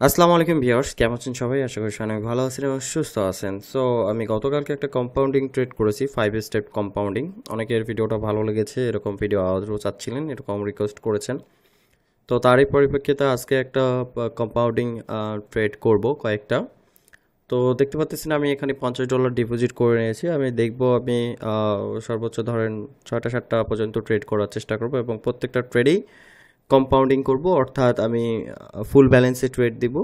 আসসালামু আলাইকুম ভিউয়ার্স, কেমন আছেন সবাই? আশা করি সবাই অনেক ভালো আছেন এবং সুস্থ আছেন। সো আমি গতকালকে একটা কম্পাউন্ডিং ট্রেড করেছি, 5 স্টেপ কম্পাউন্ডিং। অনেকের ভিডিওটা ভালো লেগেছে, এরকম ভিডিও আরও চাচ্ছিলেন, এরকম রিকোয়েস্ট করেছেন। তো তারই পরিপ্রেক্ষিতে আজকে একটা কম্পাউন্ডিং ট্রেড করব কয়েকটা। তো দেখতে পাচ্ছেন আমি এখানে $50 ডিপোজিট করে নিয়েছি। আমি দেখব আমি সর্বোচ্চ ধরেন 6টা 7টা পর্যন্ত ট্রেড করার চেষ্টা করব এবং প্রত্যেকটা ট্রেডেই কম্পাউন্ডিং করব, অর্থাৎ আমি ফুল ব্যালেন্সে ট্রেড দিব,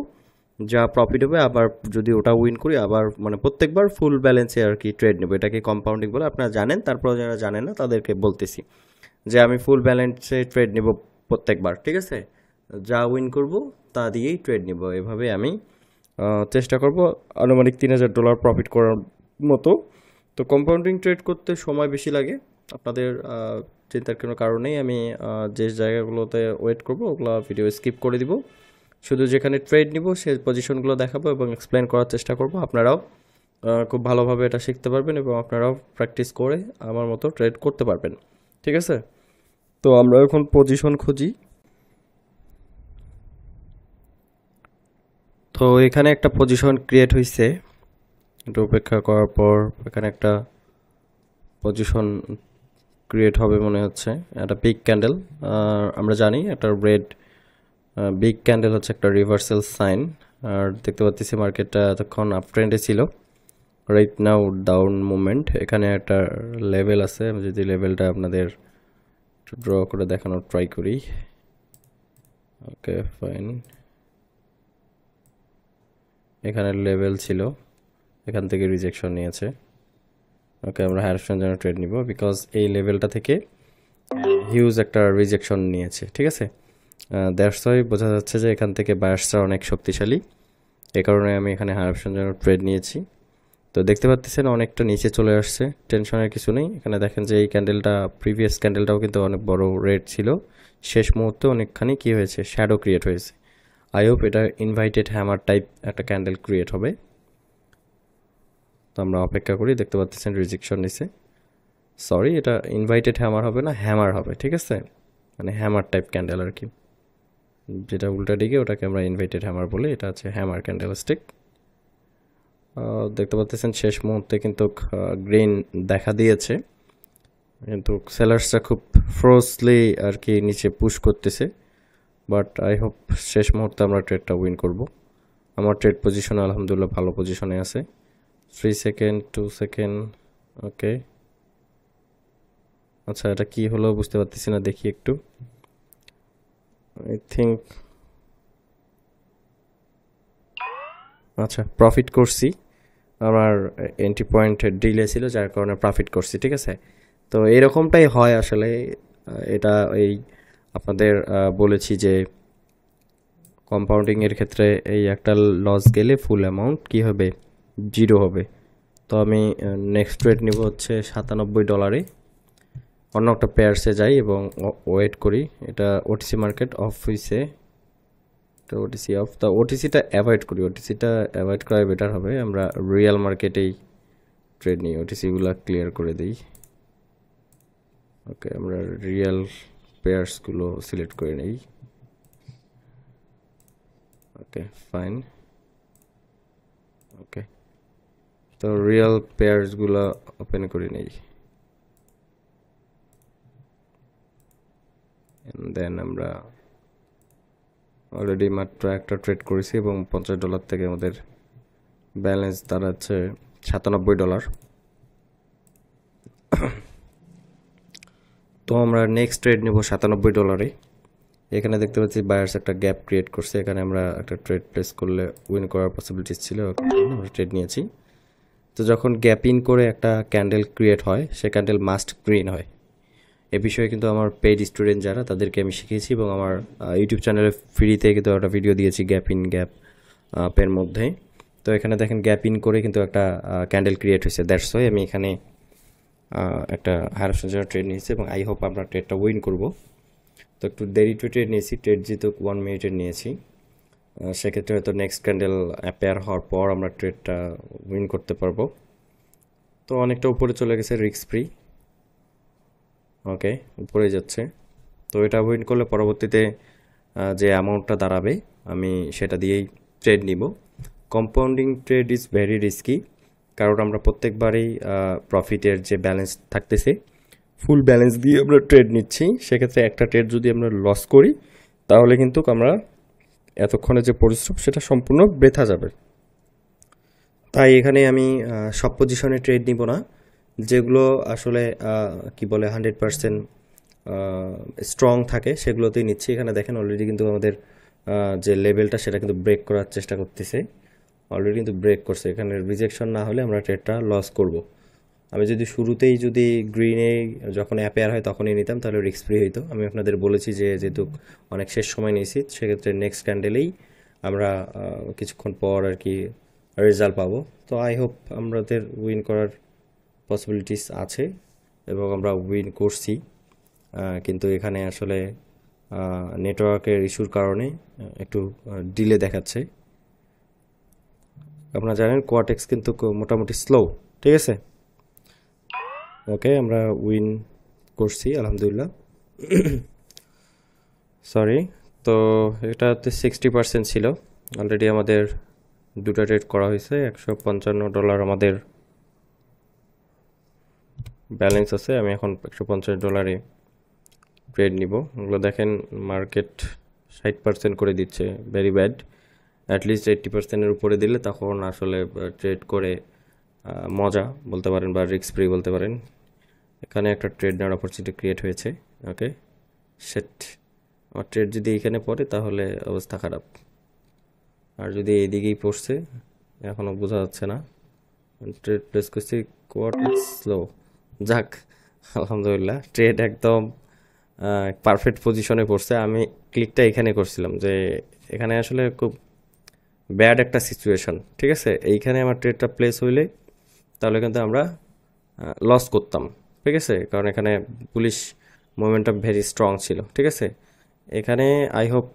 যা প্রফিট হবে আবার যদি ওটা উইন করি আবার মানে প্রত্যেকবার ফুল ব্যালেন্সে আর কি ট্রেড নেব। এটাকে কম্পাউন্ডিং বলে, আপনারা জানেন, তারপর যারা জানেন না তাদেরকে বলতেছি যে আমি ফুল ব্যালেন্সে ট্রেড নেব প্রত্যেকবার, ঠিক আছে? যা উইন করব তা দিয়েই ট্রেড নেব। এভাবে আমি চেষ্টা করব আনুমানিক $3000 প্রফিট করার মতো। তো কম্পাউন্ডিং ট্রেড করতে সময় বেশি লাগে, আপনাদের চিন্তার কোনো কারণ নেই। আমি যে জায়গাগুলোতে ওয়েট করব ওগুলো ভিডিও স্কিপ করে দিব, শুধু যেখানে ট্রেড নিব সেই পজিশনগুলো দেখাবো এবং এক্সপ্লেন করার চেষ্টা করব। আপনারাও খুব ভালোভাবে এটা শিখতে পারবেন এবং আপনারাও প্র্যাকটিস করে আমার মতো ট্রেড করতে পারবেন, ঠিক আছে? তো আমরা এখন পজিশন খুঁজি। তো এখানে একটা পজিশন ক্রিয়েট হয়েছে, একটু অপেক্ষা করার পর এখানে একটা পজিশন ক্রিয়েট হবে মনে হচ্ছে। একটা বিগ ক্যান্ডেল, আমরা জানি একটা রেড বিগ ক্যান্ডেল হচ্ছে একটা রিভার্সাল সাইন। আর দেখতে পাচ্ছি মার্কেটটা এতক্ষণ আপ ট্রেন্ডে ছিল, রাইট নাও ডাউন মুভমেন্ট। এখানে একটা লেভেল আছে, আমি যদি লেভেলটা আপনাদের ড্র করে দেখানোর ট্রাই করি। ওকে ফাইন, এখানে লেভেল ছিল, এখান থেকে রিজেকশন নিয়েছে। ওকে, আমরা হায়ার অপশন যেন ট্রেড নিব, বিকজ এই লেভেলটা থেকে হিউজ একটা রিজেকশন নিয়েছে, ঠিক আছে? দ্যাটস ওয়াই বোঝা যাচ্ছে যে এখান থেকে বায়ার্সরা অনেক শক্তিশালী। এই কারণে আমি এখানে হায়ার অপশন যেন ট্রেড নিয়েছি। তো দেখতে পাচ্ছেন অনেকটা নিচে চলে আসছে, টেনশনের কিছু নেই। এখানে দেখেন যে এই ক্যান্ডেলটা, প্রিভিয়াস ক্যান্ডেলটাও কিন্তু অনেক বড় রেড ছিল, শেষ মুহূর্তে অনেকখানি কি হয়েছে, শ্যাডো ক্রিয়েট হয়েছে। আই হোপ এটা ইনভাইটেড হ্যামার টাইপ একটা ক্যান্ডেল ক্রিয়েট হবে। তো আমরা অপেক্ষা করি। দেখতে পাচ্ছেন রিজেকশন নিছে, সরি এটা ইনভাইটেড হ্যামার হবে না, হ্যামার হবে, ঠিক আছে? মানে হ্যামার টাইপ ক্যান্ডেল আর কি, যেটা উল্টা দিকে ওটাকে আমরা ইনভাইটেড হ্যামার বলি, এটা হচ্ছে হ্যামার ক্যান্ডেল স্টিক। দেখতে পাচ্ছেন শেষ মুহূর্তে কিন্তু গ্রিন দেখা দিয়েছে, কিন্তু সেলার্সরা খুব ফোর্সলি আর কি নিচে পুশ করতেছে। বাট আই হোপ শেষ মুহূর্তে আমরা ট্রেডটা উইন করব। আমার ট্রেড পজিশন আলহামদুলিল্লাহ ভালো পজিশনে আছে। 3 সেকেন্ড, 2 সেকেন্ড, ওকে। আচ্ছা, এটা কি হলো বুঝতে পারতেছি না, দেখি একটু। আই থিঙ্ক, আচ্ছা প্রফিট করছি, আমার এন্ট্রি পয়েন্ট ডিলে ছিল যার কারণে প্রফিট করছি, ঠিক আছে? তো এরকমটাই হয় আসলে। এটা এই আপনাদের বলেছি যে কম্পাউন্ডিংয়ের ক্ষেত্রে এই একটা লস গেলে ফুল অ্যামাউন্ট কী হবে, জিরো হবে। তো আমি নেক্সট ট্রেড নিব হচ্ছে $97। অন্য একটা পেয়ার্সে যাই এবং ওয়েট করি। এটা ওটিসি মার্কেট অফ হয়েছে, তো ওটিসি অফ, তো ওটিসিটা অ্যাভয়েড করি, ওটিসিটা অ্যাভয়েড করাই বেটার হবে। আমরা রিয়েল মার্কেটেই ট্রেড নিই, ওটিসিগুলো ক্লিয়ার করে দিই। ওকে, আমরা রিয়েল পেয়ার্সগুলো সিলেক্ট করে নিই। ওকে ফাইন, ওকে। তো রিয়েল পেয়ার্সগুলো ওপেন করে নেই, দেন আমরা অলরেডি মাত্র একটা ট্রেড করেছি এবং $50 থেকে আমাদের ব্যালেন্স দাঁড়াচ্ছে $97। তো আমরা নেক্সট ট্রেড নেব $97। এখানে দেখতে পাচ্ছি বায়ার্স একটা গ্যাপ ক্রিয়েট করছে, এখানে আমরা একটা ট্রেড প্লেস করলে উইন করার পসিবিলিটিস ছিল, আমরা ট্রেড নিয়েছি। তো যখন গ্যাপ ইন করে একটা ক্যান্ডেল ক্রিয়েট হয়, সে ক্যান্ডেল মাস্ট গ্রিন হয়। এ বিষয়ে কিন্তু আমার পেইড স্টুডেন্ট যারা, তাদেরকে আমি শিখিয়েছি এবং আমার ইউটিউব চ্যানেলে ফ্রিতে কিন্তু একটা ভিডিও দিয়েছি গ্যাপ ইন গ্যাপ আপের মধ্যে। তো এখানে দেখেন গ্যাপ ইন করে কিন্তু একটা ক্যান্ডেল ক্রিয়েট হয়েছে, দ্যাটস ওয়াই আমি এখানে একটা হায়ার অপশন জন্য ট্রেড নিয়েছি এবং আই হোপ আমরা ট্রেডটা উইন করব। তো একটু দেরি টু ট্রেড নিয়েছি, ট্রেড যেহেতু 1 মিনিটের নিয়েছি, সেক্ষেত্রে হয়তো নেক্সট ক্যান্ডেল অ্যাপেয়ার হওয়ার পর আমরা ট্রেডটা উইন করতে পারবো। তো অনেকটা উপরে চলে গেছে, রিস্ক ফ্রি, ওকে উপরে যাচ্ছে। তো এটা উইন করলে পরবর্তীতে যে অ্যামাউন্টটা দাঁড়াবে আমি সেটা দিয়েই ট্রেড নিব। Compounding trade is very risky, কারণ আমরা প্রত্যেকবারই প্রফিটের যে ব্যালেন্স থাকতেছে ফুল ব্যালেন্স দিয়ে আমরা ট্রেড নিচ্ছি। সেক্ষেত্রে একটা ট্রেড যদি আমরা লস করি তাহলে কিন্তু আমরা এতক্ষণে যে পরিশ্রম সেটা সম্পূর্ণ বৃথা যাবে। তাই এখানে আমি সব পজিশনে ট্রেড নিব না, যেগুলো আসলে কি বলে 100% স্ট্রং থাকে সেগুলোতেই নিচ্ছি। এখানে দেখেন অলরেডি কিন্তু আমাদের যে লেভেলটা সেটা কিন্তু ব্রেক করার চেষ্টা করতেছে, অলরেডি কিন্তু ব্রেক করছে। এখানে রিজেকশন না হলে আমরা ট্রেডটা লস করব। আমি যদি শুরুতেই যদি গ্রিনে যখন অ্যাপেয়ার হয় তখনই নিতাম তাহলে রিস্ক ফ্রি হইতো। আমি আপনাদের বলেছি যে যেহেতু অনেক শেষ সময় নিয়েছি সেক্ষেত্রে নেক্সট ক্যান্ডেলেই আমরা কিছুক্ষণ পর আর কি রেজাল্ট পাবো। তো আই হোপ আমাদের উইন করার পসিবিলিটিস আছে এবং আমরা উইন করছি, কিন্তু এখানে আসলে নেটওয়ার্কের ইস্যুর কারণে একটু ডিলে দেখাচ্ছে। আপনারা জানেন কোয়াটেক্স কিন্তু মোটামুটি স্লো, ঠিক আছে। ওকে, আমরা উইন করছি আলহামদুলিল্লাহ। সরি, তো এটাতে 60% ছিল। অলরেডি আমাদের দুটো ট্রেড করা হয়েছে, $155 আমাদের ব্যালেন্স আছে। আমি এখন $150 ট্রেড নিব। ওগুলো দেখেন মার্কেট 60% করে দিচ্ছে, ভেরি ব্যাড। অ্যাটলিস্ট 80%-এর উপরে দিলে তখন আসলে ট্রেড করে মজা বলতে পারেন বা রিস্ক ফ্রি বলতে পারেন। এখানে একটা ট্রেড নেওয়ার অপরচুনিটি ক্রিয়েট হয়েছে। ওকে, সেট আমার ট্রেড যদি এখানে পড়ে তাহলে অবস্থা খারাপ, আর যদি এইদিকেই পড়ছে এখনও বোঝা যাচ্ছে না। ট্রেড প্লেস করছি, কোয়ার্টার স্লো, যাক আলহামদুলিল্লাহ ট্রেড একদম পারফেক্ট পজিশনে পড়ছে। আমি ক্লিকটা এখানে করছিলাম যে এখানে আসলে খুব ব্যাড একটা সিচুয়েশন, ঠিক আছে। এইখানে আমার ট্রেডটা প্লেস হইলে তাহলে কিন্তু আমরা লস করতাম, ঠিক আছে, কারণ এখানে পুলিশ মোমেন্টাম ভেরি স্ট্রং ছিল, ঠিক আছে। এখানে I hope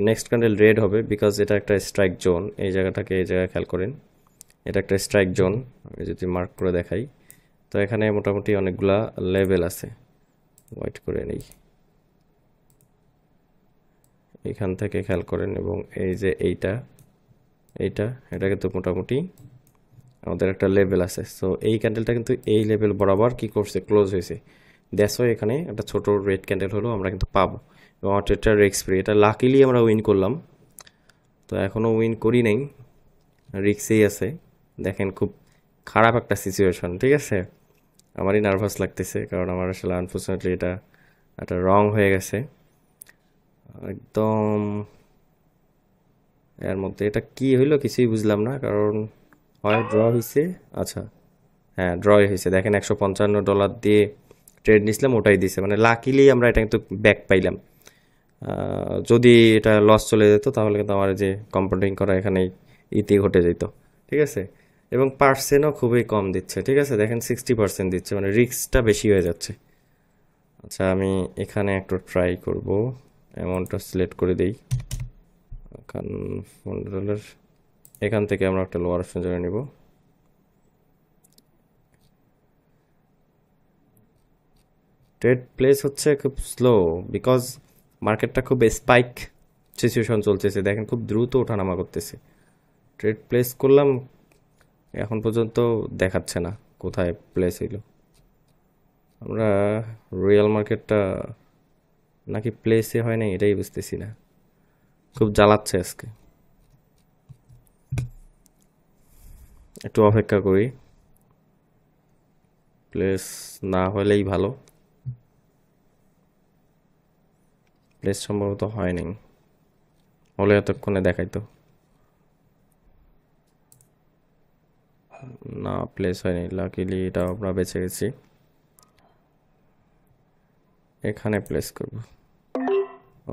next candle red হবে, বিকজ এটা একটা স্ট্রাইক জোন। এই জায়গাটাকে এই জায়গায় খেয়াল করেন, এটা একটা স্ট্রাইক জোন। আমি যদি মার্ক করে দেখাই তো এখানে মোটামুটি অনেকগুলা লেভেল আছে। ওয়েট করে নেই, এখান থেকে খেয়াল করেন, এবং এই যে এইটা এটা কিন্তু মোটামুটি আমাদের একটা লেভেল আছে। সো এই ক্যান্ডেলটা কিন্তু এই লেভেল বরাবর কি করছে, ক্লোজ হয়েছে। দ্যাটস ওয়াই এখানে একটা ছোট রেড ক্যান্ডেল হলো আমরা কিন্তু পাবো, এবং আমার ট্রেডটা রিস্ক ফ্রি। এটা লাকিলি আমরা উইন করলাম, তো এখনও উইন করি নাই, রিস্কেই আছে। দেখেন খুব খারাপ একটা সিচুয়েশন, ঠিক আছে। আমারই নার্ভাস লাগতেছে, কারণ আমার আসলে আনফর্চুনেটলি এটা একটা রং হয়ে গেছে একদম। এর মধ্যে এটা কি হইলো কিছুই বুঝলাম না, কারণ হয় ড্র হয়েছে, আচ্ছা হ্যাঁ ড্রই হয়েছে। দেখেন $155 দিয়ে ট্রেড নিছিলাম, ওটাই দিছে, মানে লাকিলি আমরা এটা কিন্তু ব্যাক পাইলাম। যদি এটা লস চলে যেত তাহলে কিন্তু আমার যে কম্পাউন্ডিং করা এখানেই ইতি ঘটে যেত, ঠিক আছে। এবং পার্সেন্টও খুবই কম দিচ্ছে, ঠিক আছে। দেখেন 60% দিচ্ছে, মানে রিস্কটা বেশি হয়ে যাচ্ছে। আচ্ছা, আমি এখানে একটু ট্রাই করব, অ্যামাউন্টটা সিলেক্ট করে দিই। এখন $15, এখান থেকে আমরা একটা লোয়ার অপশন জেনে নিব। ট্রেড প্লেস হচ্ছে খুব স্লো, বিকজ মার্কেটটা খুব স্পাইক সিচুয়েশন চলতেছে। দেখেন খুব দ্রুত ওঠানামা করতেছে। ট্রেড প্লেস করলাম, এখন পর্যন্ত দেখাচ্ছে না কোথায় প্লেস হইল। আমরা রিয়েল মার্কেটটা নাকি প্লেসে হয় না এটাই বুঝতেছি না, খুব জ্বালাচ্ছে আজকে। একটু অপেক্ষা করি, প্লেস না হলেই ভালো। প্লেস সম্ভবত হয়নি, হলে এতক্ষণে দেখাইতো না। প্লেস হয়নি, লাকিলি এটা আমরা বেঁচে গেছি। এখানে প্লেস করব,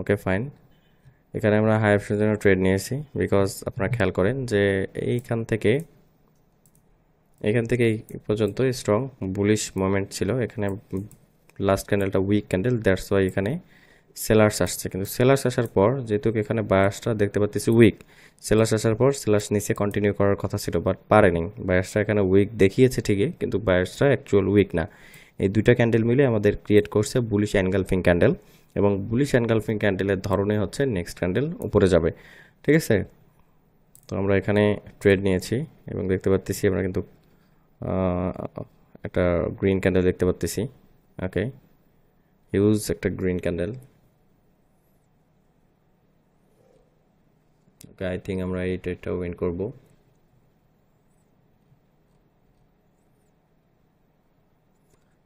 ওকে ফাইন। এখানে আমরা হাই অপশনের জন্য ট্রেড নিয়েছি, বিকজ আপনারা খেয়াল করেন যে এখান থেকে এই পর্যন্ত স্ট্রং বুলিশ মোমেন্ট ছিল। এখানে লাস্ট ক্যান্ডেলটা উইক ক্যান্ডেল, দ্যাটস ওয়াই এখানে সেলার্স আসছে। কিন্তু সেলার্স আসার পর যেহেতু এখানে বায়ার্সটা দেখতে পাচ্ছি উইক, সেলার্স আসার পর সেলার্স নিচে কন্টিনিউ করার কথা ছিল, বাট পারেনি। বায়ার্সটা এখানে উইক দেখিয়েছে ঠিকই, কিন্তু বায়ার্সটা অ্যাকচুয়াল উইক না। এই দুইটা ক্যান্ডেল মিলে আমাদের ক্রিয়েট করছে বুলিশ এনগালফিং ক্যান্ডেল, এবং বুলিশ এনগালফিং ক্যান্ডেলের ধরনে হচ্ছে নেক্সট ক্যান্ডেল উপরে যাবে, ঠিক আছে। তো আমরা এখানে ট্রেড নিয়েছি এবং দেখতে পাচ্ছি আমরা কিন্তু একটা গ্রিন ক্যান্ডেল দেখতে পাচ্ছি। ওকে, হিউজ একটা green candle. Okay, I think আমরা এই ট্রেডটা উইন করব।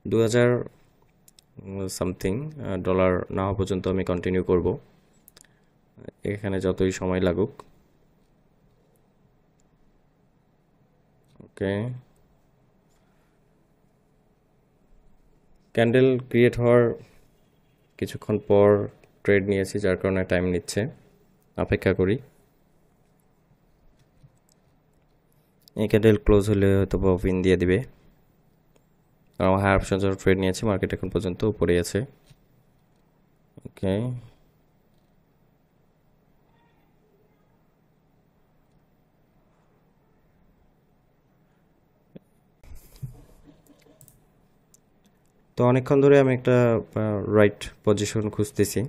$2000 সামথিং ডলার না হওয়া পর্যন্ত আমি কন্টিনিউ করব, এখানে যতই সময় লাগুক। ওকে, ক্যান্ডেল ক্রিয়েট হওয়ার কিছুক্ষণ পর ট্রেড নিয়েছি, যার কারণে টাইম নিচ্ছে, অপেক্ষা করি। এই ক্যান্ডেল ক্লোজ হলে হয়তো উইন দিয়ে দিবে। আমার হায়ার অপশন জন্য ট্রেড নিয়েছি, মার্কেট এখন পর্যন্ত উপরে আছে। ওকে, তো অনেকক্ষণ ধরে আমি একটা রাইট পজিশন খুঁজতেছি।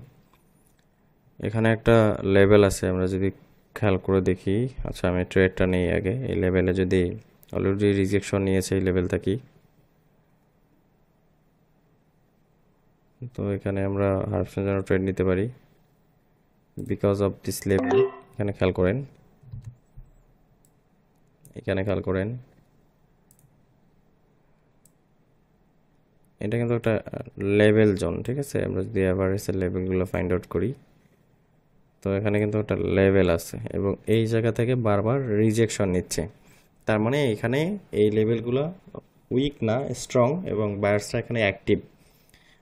এখানে একটা লেভেল আছে, আমরা যদি খেয়াল করে দেখি। আচ্ছা, আমি ট্রেডটা নেই আগে। এই লেভেলে যদি অলরেডি রিজেকশন নিয়েছে এই লেভেলটা কি, তো এখানে আমরা হারভেস্টের জন্য ট্রেড নিতে পারি বিকজ অফ দিস লেভেল। এখানে খেয়াল করেন, এখানে খেয়াল করেন, এটা কিন্তু একটা লেভেল জোন, ঠিক আছে। আমরা যদি অ্যাভারেজের লেভেলগুলো ফাইন্ড আউট করি, তো এখানে কিন্তু একটা লেভেল আছে এবং এই জায়গা থেকে বারবার রিজেকশন নিচ্ছে। তার মানে এখানে এই লেভেলগুলো উইক না, স্ট্রং, এবং বায়ার্সরা এখানে অ্যাক্টিভ।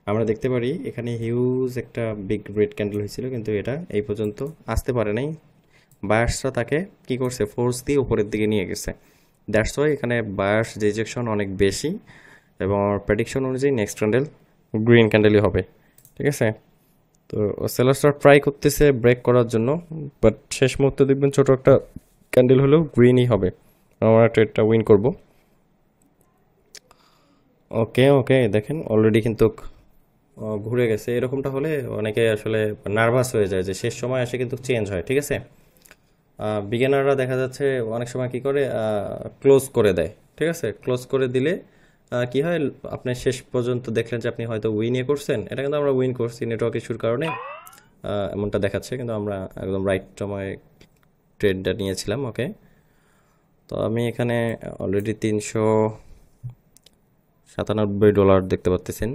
আমরা দেখতে পারি এখানে হিউজ একটা বিগ রেড ক্যান্ডেল হয়েছিল, কিন্তু এটা এই পর্যন্ত আসতে পারে নাই। বায়ার্সরা তাকে কি করছে, ফোর্স দিয়ে উপরের দিকে নিয়ে গেছে। দ্যাটস ওয়াই এখানে বায়ার্স রিজেকশন অনেক বেশি, এবং আমার প্রেডিকশন অনুযায়ী নেক্সট ক্যান্ডেল গ্রিন ক্যান্ডেলই হবে, ঠিক আছে। তো সেলার্সরা ট্রাই করতেছে ব্রেক করার জন্য, বাট শেষ মুহূর্তে দেখবেন ছোট একটা ক্যান্ডেল হলেও গ্রিনই হবে, আমরা ট্রেডটা উইন করব। ওকে ওকে, দেখেন অলরেডি কিন্তু ঘুরে গেছে। এরকমটা হলে অনেকে আসলে নার্ভাস হয়ে যায় যে শেষ সময় এসে কিন্তু চেঞ্জ হয়, ঠিক আছে। বিগিনাররা দেখা যাচ্ছে অনেক সময় কি করে, ক্লোজ করে দেয়, ঠিক আছে। ক্লোজ করে দিলে কি হয়, আপনি শেষ পর্যন্ত দেখলেন যে আপনি হয়তো উইনে করছেন। এটা কিন্তু আমরা উইন করছি, নেটওয়ার্ক ইস্যুর কারণে এমনটা দেখাচ্ছে, কিন্তু আমরা একদম রাইট সময় ট্রেডটা নিয়েছিলাম। ওকে, তো আমি এখানে অলরেডি $397 দেখতে পাচ্ছেন,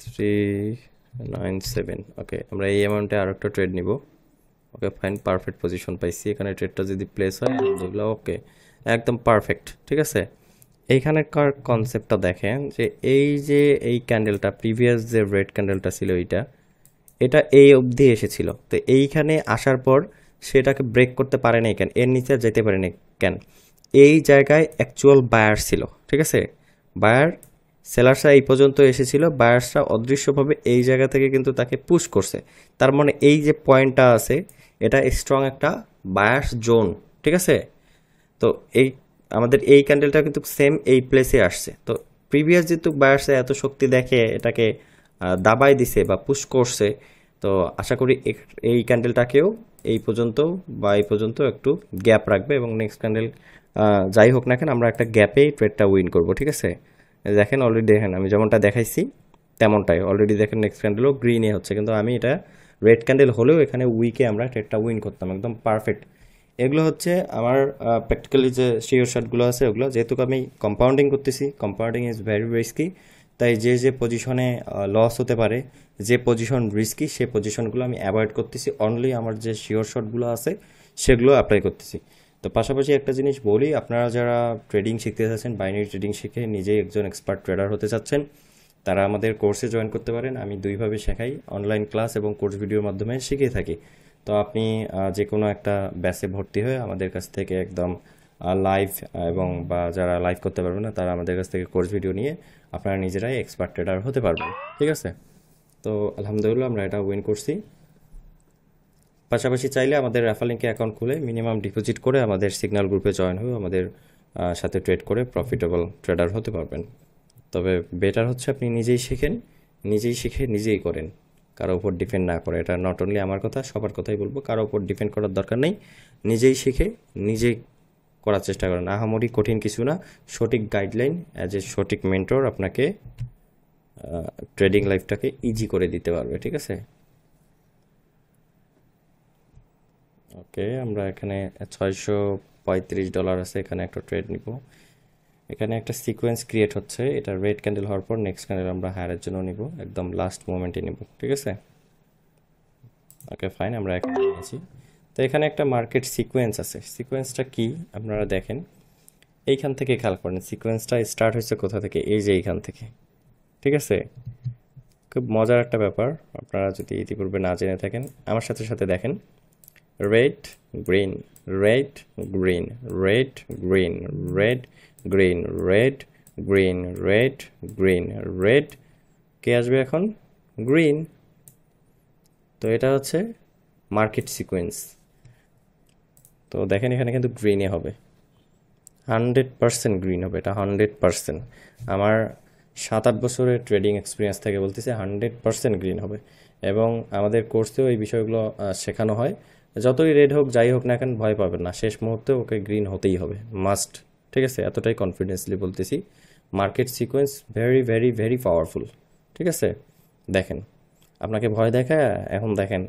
397। ওকে, আমরা এই অ্যামাউন্টে আর একটা ট্রেড নিব। ওকে ফাইন, পারফেক্ট পজিশন পাইছি। এখানে ট্রেডটা যদি প্লেস হয় যেগুলো, ওকে একদম পারফেক্ট, ঠিক আছে। এইখানকার কনসেপ্টটা দেখেন যে এই ক্যান্ডেলটা, প্রিভিয়াস যে রেড ক্যান্ডেলটা ছিল এটা এই অবধি এসেছিল। তো এইখানে আসার পর সেটাকে ব্রেক করতে পারে নাই কেন, এর নিচে যেতে পারে নাই কেন? এই জায়গায় অ্যাকচুয়াল বায়ার ছিল, ঠিক আছে। বায়ার, সেলার্সরা এই পর্যন্ত এসেছিল, বায়ার্সরা অদৃশ্যভাবে এই জায়গা থেকে কিন্তু তাকে পুশ করছে। তার মানে এই যে পয়েন্টটা আছে, এটা স্ট্রং একটা বায়ার্স জোন, ঠিক আছে। তো এই আমাদের এই ক্যান্ডেলটা কিন্তু সেম এই প্লেসে আসছে। তো প্রিভিয়াস যেহেতু বায়ার্সে এত শক্তি দেখে এটাকে দাবাই দিছে বা পুশ করছে, তো আশা করি এই ক্যান্ডেলটাকেও এই পর্যন্ত বা এই পর্যন্ত একটু গ্যাপ রাখবে, এবং নেক্সট ক্যান্ডেল যাই হোক না কেন আমরা একটা গ্যাপেই ট্রেডটা উইন করব, ঠিক আছে। দেখেন অলরেডি, দেখেন আমি যেমনটা দেখাইছি তেমনটাই অলরেডি দেখেন নেক্সট ক্যান্ডেলও গ্রিনে হচ্ছে, কিন্তু আমি এটা রেড ক্যান্ডেল হলেও এখানে উইকে আমরা ট্রেডটা উইন করতাম, একদম পারফেক্ট। এগুলো হচ্ছে আমার প্র্যাকটিক্যালি যে শিওর শটগুলো আছে ওগুলো। যেহেতু আমি কম্পাউন্ডিং করতেছি, কম্পাউন্ডিং ইজ ভেরি রিস্কি, তাই যে পজিশনে লস হতে পারে, যে পজিশন রিস্কি, সে পজিশনগুলো আমি অ্যাভয়েড করতেছি। অনলি আমার যে শিওর শটগুলো আছে সেগুলো অ্যাপ্লাই করতেছি। তো পাশাপাশি একটা জিনিস বলি, আপনারা যারা ট্রেডিং শিখতে চাচ্ছেন, বাইনারি ট্রেডিং শিখে নিজেই একজন এক্সপার্ট ট্রেডার হতে চাচ্ছেন, তারা আমাদের কোর্সে জয়েন করতে পারেন। আমি দুইভাবে শেখাই, অনলাইন ক্লাস এবং কোর্স ভিডিওর মাধ্যমে শিখিয়ে থাকি। তো আপনি যে কোনো একটা ব্যাচে ভর্তি হয়ে আমাদের কাছ থেকে একদম লাইভ, এবং বা যারা লাইভ করতে পারবে না তারা আমাদের কাছ থেকে কোর্স ভিডিও নিয়ে আপনারা নিজেরাই এক্সপার্ট ট্রেডার হতে পারবেন, ঠিক আছে। তো আলহামদুলিল্লাহ আমরা এটা উইন করছি। পাশাপাশি চাইলে আমাদের রেফার লিঙ্কে অ্যাকাউন্ট খুলে মিনিমাম ডিপোজিট করে আমাদের সিগন্যাল গ্রুপে জয়েন হয়ে আমাদের সাথে ট্রেড করে প্রফিটেবল ট্রেডার হতে পারবেন। তবে বেটার হচ্ছে আপনি নিজেই শিখেন, নিজেই শিখে নিজেই করেন। কারো উপর ডিপেন্ড না করে। এটা নট অনলি আমার কথা, সবার কথাই বলবো, কারো উপর ডিপেন্ড করার দরকার নেই। নিজেই শিখে নিজেই করার চেষ্টা করেন। আহামরি কঠিন কিছু না, সঠিক গাইডলাইন অ্যাজ এ সঠিক মেন্টর আপনাকে ট্রেডিং লাইফটাকে ইজি করে দিতে পারবে, ঠিক আছে? ওকে, আমরা এখানে $635 আছে, এখানে একটা ট্রেড নিব। এখানে একটা সিকোয়েন্স ক্রিয়েট হচ্ছে, এটা রেড ক্যান্ডেল হওয়ার পর নেক্সট ক্যান্ডেল আমরা হায়ারের জন্য নিব, একদম লাস্ট মোমেন্টে নিব, ঠিক আছে? ওকে ফাইন, আমরা এখানে নিয়েছি। তো এখানে একটা মার্কেট সিকোয়েন্স আছে, সিকোয়েন্সটা কি আপনারা দেখেন, এইখান থেকে খেয়াল করেন সিকোয়েন্সটা স্টার্ট হয়েছে কোথা থেকে, এই যে এইখান থেকে, ঠিক আছে? খুব মজার একটা ব্যাপার, আপনারা যদি ইতিপূর্বে না জেনে থাকেন আমার সাথে সাথে দেখেন, red green, red green, red green, red green, red green, red green, red, কে আসবে এখন? গ্রিন। তো এটা হচ্ছে মার্কেট সিকোয়েন্স। তো দেখেন এখানে কিন্তু গ্রিনে হবে, 100% গ্রিন হবে, এটা 100%। আমার 7-8 বছরের ট্রেডিং এক্সপিরিয়েন্স থেকে বলতেছে 100% গ্রিন হবে। এবং আমাদের কোর্সেও এই বিষয়গুলো শেখানো হয়, যতই রেড হোক যাই হোক না কেন ভয় পাবেন না, শেষ মুহূর্তে ওকে গ্রিন হতেই হবে, মাস্ট, ঠিক আছে? এতটাই কনফিডেন্সলি বলতেছি, market sequence very very very powerful, ঠিক আছে? দেখেন, আপনাকে ভয় দেখায় এখন দেখেন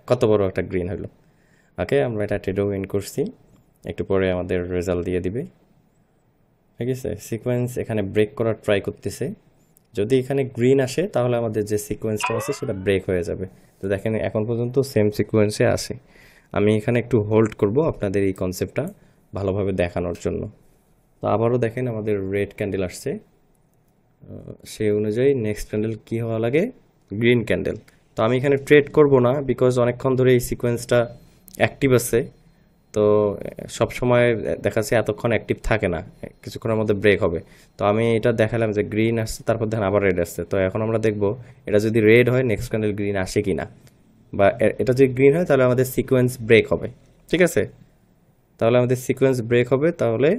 কত বড় একটা গ্রিন হলো। ওকে, আমরা এটা ট্রেডও উইন করছি, একটু পরে আমাদের রেজাল্ট দিয়ে দিবে, ঠিক আছে? সিকোয়েন্স এখানে ব্রেক করার ট্রাই করতেছে, যদি এখানে গ্রিন আসে তাহলে আমাদের যে সিকোয়েন্সটা আছে সেটা ব্রেক হয়ে যাবে। তো দেখেন এখন পর্যন্ত সেম সিকোয়েন্সে আসে। আমি এখানে একটু হোল্ড করব আপনাদের এই কনসেপ্টটা ভালোভাবে দেখানোর জন্য। তো আবারও দেখেন আমাদের রেড ক্যান্ডেল আসছে, সেই অনুযায়ী নেক্সট ক্যান্ডেল কী হওয়া লাগে? Green candle. তো আমি এখানে ট্রেড করব না, বিকজ অনেকক্ষণ ধরে এই সিকোয়েন্সটা অ্যাক্টিভ আছে। তো সব সময় দেখা যাচ্ছে এতক্ষণ অ্যাক্টিভ থাকে না, কিছুক্ষণের মধ্যে ব্রেক হবে। তো আমি এটা দেখালাম যে গ্রিন আসছে, তারপর দেখেন আবার রেড আসছে। তো এখন আমরা দেখব এটা যদি রেড হয় নেক্সট ক্যান্ডেল গ্রিন আসে কি না, বা এটা যদি গ্রিন হয় তাহলে আমাদের সিকোয়েন্স ব্রেক হবে, ঠিক আছে? তাহলে আমাদের সিকোয়েন্স ব্রেক হবে, তাহলে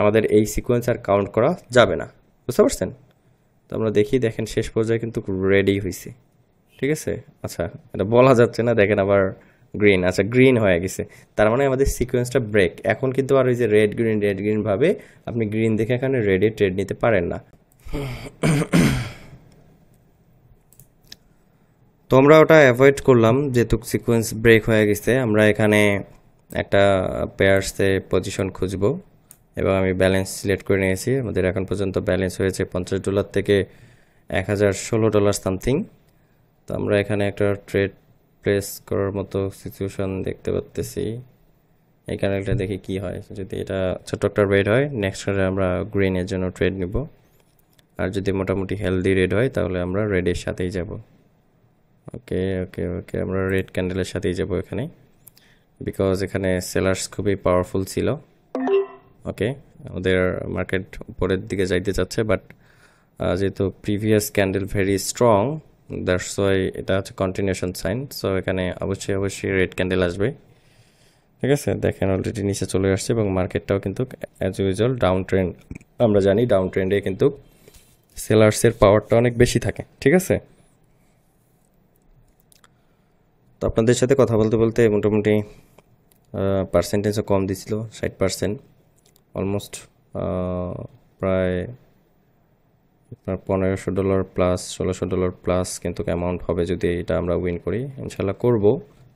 আমাদের এই সিকোয়েন্স আর কাউন্ট করা যাবে না, বুঝতে পারছেন? তো আমরা দেখি, দেখেন শেষ পর্যায়ে কিন্তু রেডি হয়েছে, ঠিক আছে? আচ্ছা, এটা বলা যাচ্ছে না, দেখেন আবার গ্রিন, আচ্ছা গ্রিন হয়ে গেছে, তার মানে আমাদের সিকোয়েন্সটা ব্রেক। এখন কিন্তু আর ওই যে রেড গ্রিন ভাবে আপনি গ্রিন দেখে এখানে রেডে ট্রেড নিতে পারেন না। তো আমরা ওটা অ্যাভয়েড করলাম, যেহেতু সিকোয়েন্স ব্রেক হয়ে গেছে। আমরা এখানে একটা পেয়ার্সে পজিশন খুঁজবো, এবং আমি ব্যালেন্স সিলেক্ট করে নিয়েছি। আমাদের এখন পর্যন্ত ব্যালেন্স হয়েছে $50 থেকে $1016 সামথিং। তো আমরা এখানে একটা ট্রেড প্লেস করার মতো সিচুয়েশন দেখতে পাচ্তেছি। এই ক্যান্ডেলটা দেখি কি হয়, যদি এটা ছোট্ট একটা রেড হয় নেক্সট ক্যান্ডেল আমরা গ্রিনের জন্য ট্রেড নিব, আর যদি মোটামুটি হেলদি রেড হয় তাহলে আমরা রেডের সাথেই যাব। ওকে ওকে ওকে, আমরা রেড ক্যান্ডেলের সাথেই যাব এখানে, বিকজ এখানে সেলার্স খুবই পাওয়ারফুল ছিল। ওকে, আমাদের মার্কেট উপরের দিকে যাইতে চাচ্ছে, বাট যেহেতু previous candle very strong, that's why এটা হচ্ছে কন্টিনিউশন সাইন। সো এখানে অবশ্যই অবশ্যই রেড ক্যান্ডেল আসবে, ঠিক আছে? দেখেন অলরেডি নিচে চলে আসছে, এবং মার্কেটটাও কিন্তু অ্যাজ ইউজুয়াল ডাউন ট্রেন্ড। আমরা জানি ডাউন ট্রেন্ডে কিন্তু সেলার্সের পাওয়ারটা অনেক বেশি থাকে, ঠিক আছে? তো আপনাদের সাথে কথা বলতে বলতে মোটামুটি পার্সেন্টেজও কম দিছিল, 60%, অলমোস্ট প্রায় আপনার $1500 প্লাস $1600 প্লাস কিন্তু অ্যামাউন্ট হবে যদি এটা আমরা উইন করি। ইনশাল্লাহ করবো,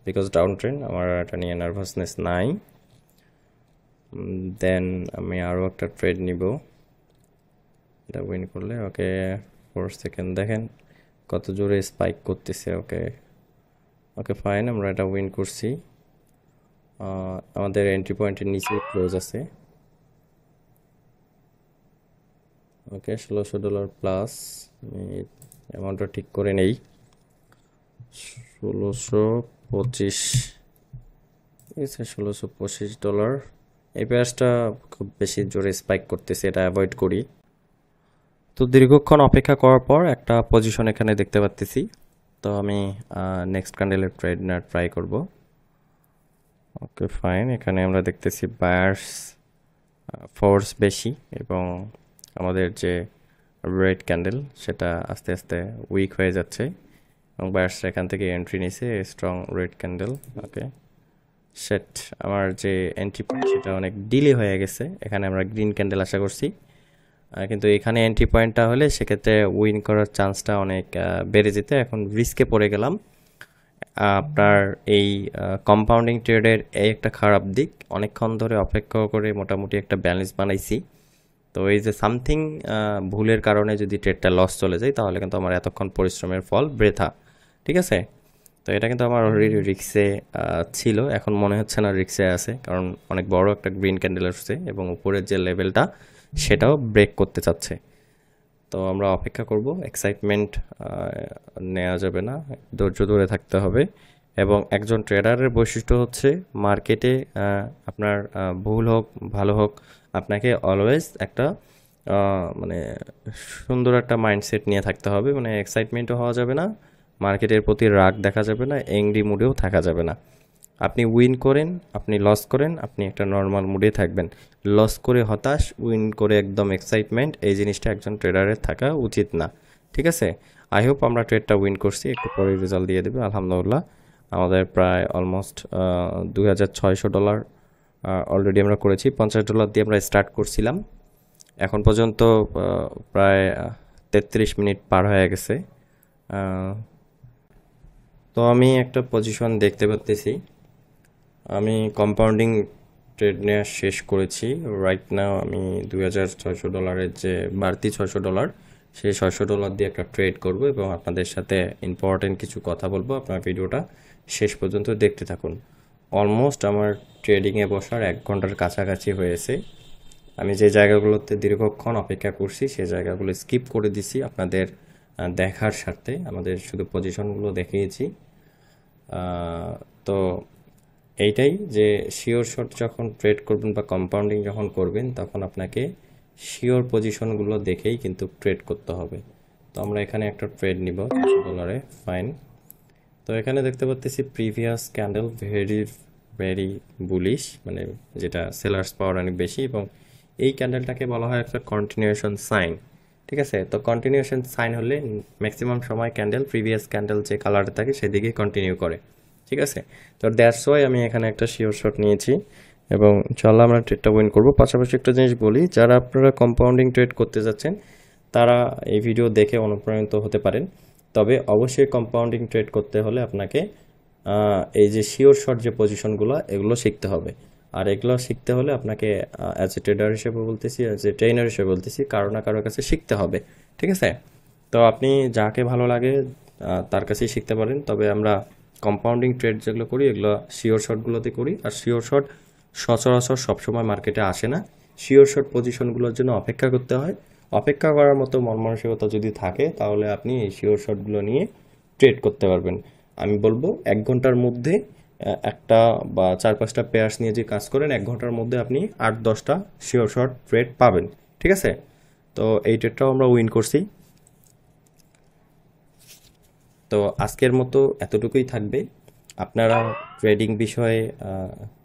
বিকজ ডাউন ট্রেন্ড, আমার এটা নিয়ে নার্ভাসনেস নাই। দেন আমি আরও একটা ট্রেড নিব, এটা উইন করলে। ওকে, 4 সেকেন্ড, দেখেন কত জোরে স্পাইক করতেছে। ওকে ওকে ফাইন, আমরা এটা উইন করছি। আমাদের এন্ট্রি পয়েন্টের নিচে ক্লোজ আছে। ওকে, $1600 প্লাস, আমি অ্যামাউন্টটা ঠিক করে নেই, 1625, ঠিক আছে? $1625। এই পেঁয়াজটা খুব বেশি জোরে স্পাইক করতেছে, এটা অ্যাভয়েড করি। তো দীর্ঘক্ষণ অপেক্ষা করার পর একটা পজিশন এখানে দেখতে পাচ্তেছি, তো আমি নেক্সট ক্যান্ডেলের ট্রেড নেওয়ার ট্রাই করব। ওকে ফাইন, এখানে আমরা দেখতেছি বায়ার্স ফোর্স বেশি, এবং আমাদের যে রেড ক্যান্ডেল সেটা আস্তে আস্তে উইক হয়ে যাচ্ছে, এবং বায়ার্সরা এখান থেকে এন্ট্রি নিছে স্ট্রং রেড ক্যান্ডেল। ওকে, সেট আমার যে এন্ট্রি পয়েন্ট সেটা অনেক ডিলে হয়ে গেছে, এখানে আমরা গ্রিন ক্যান্ডেল আশা করছি, কিন্তু এখানে এন্ট্রি পয়েন্টটা হলে সেক্ষেত্রে উইন করার চান্সটা অনেক বেড়ে যেত। এখন রিস্কে পড়ে গেলাম। আপনার এই কম্পাউন্ডিং ট্রেডের এই একটা খারাপ দিক, অনেকক্ষণ ধরে অপেক্ষা করে মোটামুটি একটা ব্যালেন্স বানাইছি, তো এই যে সামথিং ভুলের কারণে যদি ট্রেডটা লস চলে যায় তাহলে কিন্তু আমার এতক্ষণ পরিশ্রমের ফল বৃথা। ঠিক আছে, তো এটা কিন্তু আমার অলরেডি রিক্সে ছিল, এখন মনে হচ্ছে না রিক্সে আছে, কারণ অনেক বড় একটা গ্রিন ক্যান্ডেল আসছে এবং উপরের যে লেভেলটা সেটাও ব্রেক করতে চাচ্ছে। তো আমরা অপেক্ষা করব, এক্সাইটমেন্ট নেওয়া যাবে না, ধৈর্য ধরে থাকতে হবে। এবং একজন ট্রেডারের বৈশিষ্ট্য হচ্ছে মার্কেটে আপনার ভুল হোক ভালো হোক, আপনাকে অলওয়েজ একটা মানে সুন্দর একটা মাইন্ডসেট নিয়ে থাকতে হবে, মানে এক্সাইটমেন্টও হওয়া যাবে না, মার্কেটের প্রতি রাগ দেখা যাবে না, এংরি মুডেও থাকা যাবে না। আপনি উইন করেন, আপনি লস করেন, আপনি একটা নর্মাল মুডে থাকবেন। লস করে হতাশ, উইন করে একদম এক্সাইটমেন্ট, এই জিনিসটা একজন ট্রেডারের থাকা উচিত না। ঠিক আছে, আই হোপ আমরা ট্রেডটা উইন করছি, একটু পরে রেজাল্ট দিয়ে দেবে আলহামদুলিল্লাহ। আমাদের প্রায় অলমোস্ট $2600 অলরেডি আমরা করেছি। $50 দিয়ে আমরা স্টার্ট করছিলাম, এখন পর্যন্ত প্রায় 33 মিনিট পার হয়ে গেছে। তো আমি একটা পজিশন দেখতে পাচ্ছি, আমি কম্পাউন্ডিং ট্রেড নেওয়া শেষ করেছি। রাইট নাও আমি $2600 যে বাড়তি $600, সেই $600 দিয়ে একটা ট্রেড করব এবং আপনাদের সাথে ইম্পর্টেন্ট কিছু কথা বলবো। আপনার ভিডিওটা শেষ পর্যন্ত দেখতে থাকুন। অলমোস্ট আমার ট্রেডিংয়ে বসার 1 ঘন্টার কাছাকাছি হয়েছে। আমি যে জায়গাগুলোতে দীর্ঘক্ষণ অপেক্ষা করছি সেই জায়গাগুলো স্কিপ করে দিছি আপনাদের দেখার স্বার্থে, আমাদের শুধু পজিশনগুলো দেখিয়েছি। তো এইটাই যে শিওর শট যখন ট্রেড করবেন বা কম্পাউন্ডিং যখন করবেন তখন আপনাকে শিওর পজিশনগুলো দেখেই কিন্তু ট্রেড করতে হবে। তো আমরা এখানে একটা ট্রেড নিব $600, ফাইন। তো এখানে দেখতে পাচ্ছি প্রিভিয়াস ক্যান্ডেল ভেরি বুলিশ, মানে যেটা সেলার্স পাওয়ার অনেক বেশি, এবং এই ক্যান্ডেলটাকে বলা হয় একটা কন্টিনিউশন সাইন। ঠিক আছে, তো কন্টিনিউশন সাইন হলে ম্যাক্সিমাম সময় ক্যান্ডেল প্রিভিয়াস ক্যান্ডেল যে কালারে থাকে সেদিকেই কন্টিনিউ করে। ঠিক আছে, তো দ্যাটস ওয়াই আমি এখানে একটা শিওর শট নিয়েছি এবং ইনশাআল্লাহ আমরা ট্রেডটা উইন করব। পাশাপাশি একটা জিনিস বলি, যারা আপনারা কম্পাউন্ডিং ট্রেড করতে যাচ্ছেন তারা এই ভিডিও দেখে অনুপ্রাণিত হতে পারেন, তবে অবশ্যই কম্পাউন্ডিং ট্রেড করতে হলে আপনাকে এই যে শিওর শট যে পজিশনগুলো এগুলো শিখতে হবে। আর এগুলো শিখতে হলে আপনাকে অ্যাজ এ ট্রেডার হিসেবে বলতেছি, অ্যাজ এ ট্রেনার হিসেবে বলতেছি, কারো না কারোর কাছে শিখতে হবে। ঠিক আছে, তো আপনি যাকে ভালো লাগে তার কাছেই শিখতে পারেন, তবে আমরা কম্পাউন্ডিং ট্রেড যেগুলো করি এগুলো শিওর শটগুলোতে করি। আর শিওর শট সচরাচর সবসময় মার্কেটে আসে না, শিওর শট পজিশনগুলোর জন্য অপেক্ষা করতে হয়। অপেক্ষা করার মতো মন মানসিকতা যদি থাকে তাহলে আপনি এই শিওর শটগুলো নিয়ে ট্রেড করতে পারবেন। আমি বলবো 1 ঘন্টার মধ্যে একটা বা 4-5টা পেয়ার্স নিয়ে যে কাজ করেন 1 ঘন্টার মধ্যে আপনি 8-10টা শিওর শট ট্রেড পাবেন। ঠিক আছে, তো এই ট্রেডটাও আমরা উইন করছি। তো আজকের মতো এতটুকুই থাকবে। আপনারা ট্রেডিং বিষয়ে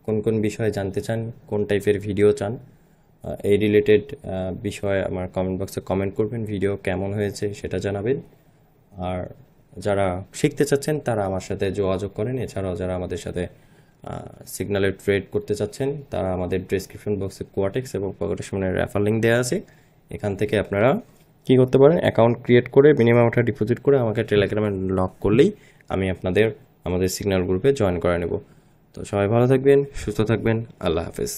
কোন কোন বিষয়ে জানতে চান, কোন টাইপের ভিডিও চান, এই রিলেটেড বিষয়ে আমার কমেন্ট বক্সে কমেন্ট করবেন, ভিডিও কেমন হয়েছে সেটা জানাবেন। আর যারা শিখতে চাচ্ছেন তারা আমার সাথে যোগাযোগ করেন। এছাড়াও যারা আমাদের সাথে সিগন্যালে ট্রেড করতে চাচ্ছেন তারা আমাদের ডেসক্রিপশন বক্সে কোয়াটেক্স এবং পকেটের সামনে রেফার লিঙ্ক দেওয়া আছে, এখান থেকে আপনারা কী করতে পারেন, অ্যাকাউন্ট ক্রিয়েট করে মিনিমাম একটা ডিপোজিট করে আমাকে টেলিগ্রামে লক করলেই আমি আমাদের সিগন্যাল গ্রুপে জয়েন করে নেব। তো সবাই ভালো থাকবেন, সুস্থ থাকবেন, আল্লাহ হাফেজ।